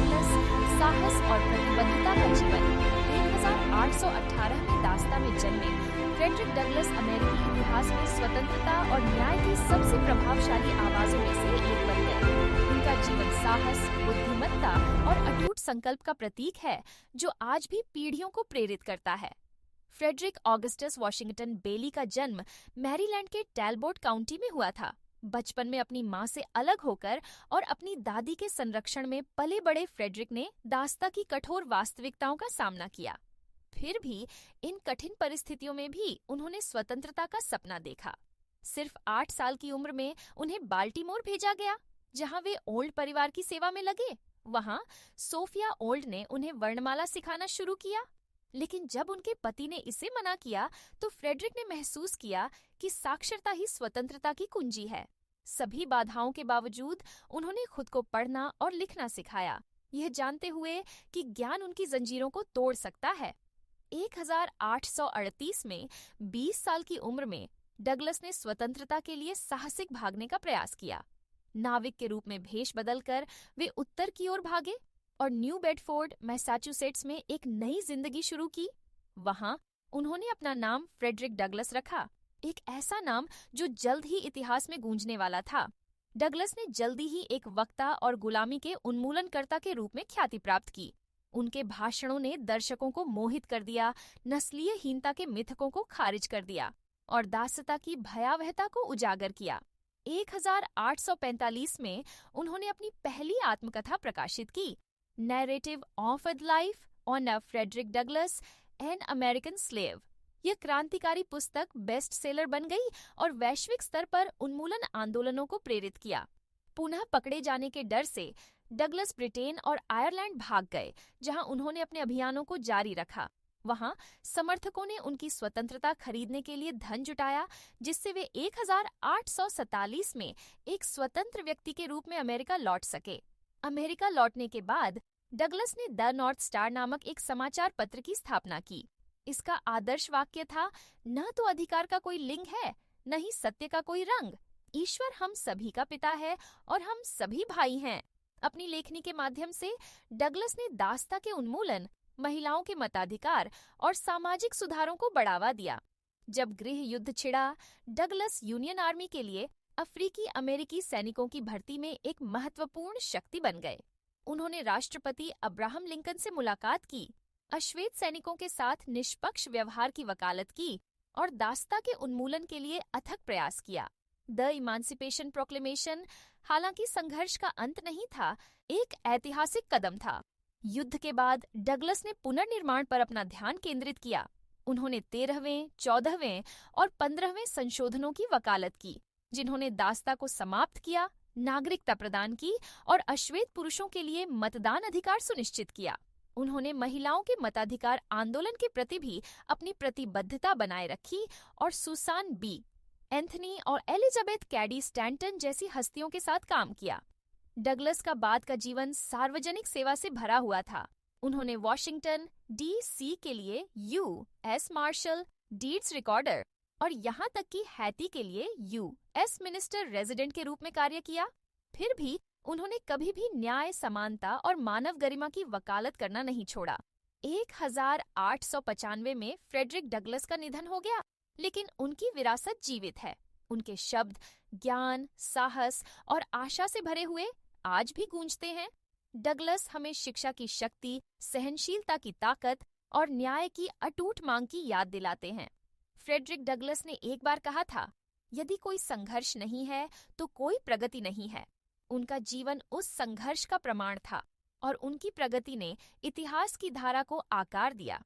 Douglas, साहस और प्रतिबद्धता का जीवन। 1818 में दास्ता में जन्मे फ्रेडरिक डगलस अमेरिकी इतिहास में स्वतंत्रता और न्याय की सबसे प्रभावशाली आवाजों में से एक बन गए। उनका जीवन साहस, बुद्धिमत्ता और अटूट संकल्प का प्रतीक है, जो आज भी पीढ़ियों को प्रेरित करता है। फ्रेडरिक ऑगस्टस वॉशिंगटन बेली का जन्म मैरीलैंड के टैलबोट काउंटी में हुआ था। बचपन में अपनी मां से अलग होकर और अपनी दादी के संरक्षण में पले बड़े फ्रेडरिक ने दास्ता की कठोर वास्तविकताओं का सामना किया। फिर भी इन कठिन परिस्थितियों में भी उन्होंने स्वतंत्रता का सपना देखा। सिर्फ 8 साल की उम्र में उन्हें बाल्टीमोर भेजा गया, जहां वे ओल्ड परिवार की सेवा में लगे। वहां सोफिया ओल्ड ने उन्हें वर्णमाला सिखाना शुरू किया। लेकिन जब उनके पति ने इसे मना किया, तो फ्रेडरिक ने महसूस किया कि साक्षरता ही स्वतंत्रता की कुंजी है। सभी बाधाओं के बावजूद उन्होंने खुद को पढ़ना और लिखना सिखाया, यह जानते हुए कि ज्ञान उनकी जंजीरों को तोड़ सकता है। 1838 में 20 साल की उम्र में डगलस ने स्वतंत्रता के लिए साहसिक भागने का प्रयास किया। नाविक के रूप में भेष बदलकर वे उत्तर की ओर भागे और न्यू बेडफोर्ड, मैसाचुसेट्स में एक नई जिंदगी शुरू की। वहां उन्होंने अपना नाम फ्रेडरिक डगलस रखा, एक ऐसा नाम जो जल्द ही इतिहास में गूंजने वाला था। डगलस ने जल्दी ही एक वक्ता और गुलामी के उन्मूलनकर्ता के रूप में ख्याति प्राप्त की। उनके भाषणों ने दर्शकों को मोहित कर दिया, नस्लीय हीनता के मिथकों को खारिज कर दिया और दासता की भयावहता को उजागर किया। 1845 में उन्होंने अपनी पहली आत्मकथा प्रकाशित की, narrative of a life on a Frederick Douglass, an American slave. यह क्रांतिकारी पुस्तक बेस्ट सेलर बन गई और वैश्विक स्तर पर उन्मूलन आंदोलनों को प्रेरित किया। पुनः पकड़े जाने के डर से डगलस ब्रिटेन और आयरलैंड भाग गए, जहां उन्होंने अपने अभियानों को जारी रखा। वहां समर्थकों ने उनकी स्वतंत्रता खरीदने के लिए धन जुटाया, जिससे वे 1847 में एक स्वतंत्र व्यक्ति के रूप में अमेरिका लौट सके। अमेरिका लौटने के बाद डगलस ने द नॉर्थ स्टार नामक एक समाचार पत्र की स्थापना की। इसका आदर्श वाक्य था, न तो अधिकार का कोई लिंग है, न ही सत्य का कोई रंग। ईश्वर हम सभी का पिता है और हम सभी भाई हैं। अपनी लेखनी के माध्यम से डगलस ने दास्ता के उन्मूलन, महिलाओं के मताधिकार और सामाजिक सुधारों को बढ़ावा दिया। जब गृह युद्ध छिड़ा, डगलस यूनियन आर्मी के लिए अफ्रीकी अमेरिकी सैनिकों की भर्ती में एक महत्वपूर्ण शक्ति बन गए। उन्होंने राष्ट्रपति अब्राहम लिंकन से मुलाकात की, अश्वेत सैनिकों के साथ निष्पक्ष व्यवहार की वकालत की और दास्ता के उन्मूलन के लिए अथक प्रयास किया। द इमांसिपेशन प्रोक्लेमेशन हालांकि संघर्ष का अंत नहीं था, एक ऐतिहासिक कदम था। युद्ध के बाद डगलस ने पुनर्निर्माण पर अपना ध्यान केंद्रित किया। उन्होंने 13वें, 14वें और 15वें संशोधनों की वकालत की, जिन्होंने दास्ता को समाप्त किया, नागरिकता प्रदान की और अश्वेत पुरुषों के लिए मतदान अधिकार सुनिश्चित किया। उन्होंने महिलाओं के मताधिकार आंदोलन के प्रति भी अपनी प्रतिबद्धता बनाए रखी और सुसान बी, एंथनी और एलिजाबेथ कैडी स्टैंटन जैसी हस्तियों के साथ काम किया। डगलस का बाद का जीवन सार्वजनिक सेवा से भरा हुआ था। उन्होंने वॉशिंगटन डी.सी. के लिए यू.एस. मार्शल, डीड्स रिकॉर्डर और यहाँ तक कि हैती के लिए यू.एस. मिनिस्टर रेजिडेंट के रूप में कार्य किया। फिर भी उन्होंने कभी भी न्याय, समानता और मानव गरिमा की वकालत करना नहीं छोड़ा। 1895 में फ्रेडरिक डगलस का निधन हो गया, लेकिन उनकी विरासत जीवित है। उनके शब्द ज्ञान, साहस और आशा से भरे हुए आज भी गूंजते हैं। डगलस हमें शिक्षा की शक्ति, सहनशीलता की ताकत और न्याय की अटूट मांग की याद दिलाते हैं। फ्रेडरिक डगलस ने एक बार कहा था, यदि कोई संघर्ष नहीं है तो कोई प्रगति नहीं है। उनका जीवन उस संघर्ष का प्रमाण था और उनकी प्रगति ने इतिहास की धारा को आकार दिया।